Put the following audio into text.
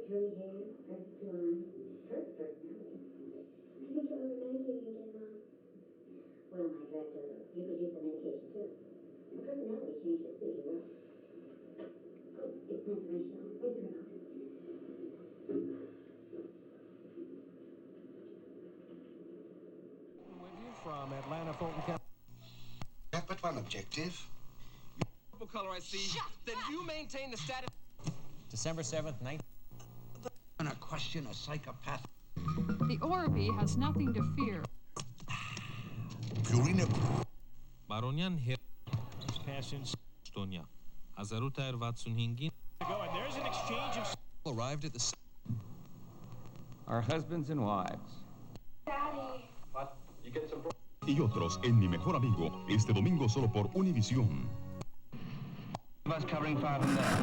curly hair, perfect blue eyes, perfect personality. I think you're over-medicating again, Mom. Well, my director, you could use the medication too. A personality change would suit you well. Oh, it's interventional. Where's the remote? With you from Atlanta, Fulton County. I have but one objective. Purple color I see. Then you maintain the status. December 7th, 19... I'm gonna question a psychopath. The Orby has nothing to fear. Purina. Baronian Passions Estonia. Azaruta 65-ին. Go, and there's an exchange of... Arrived at the... Our husbands and wives. Daddy. What? You get some... Y otros en Mi Mejor Amigo, este domingo solo por Univision. Bus covering fire from there.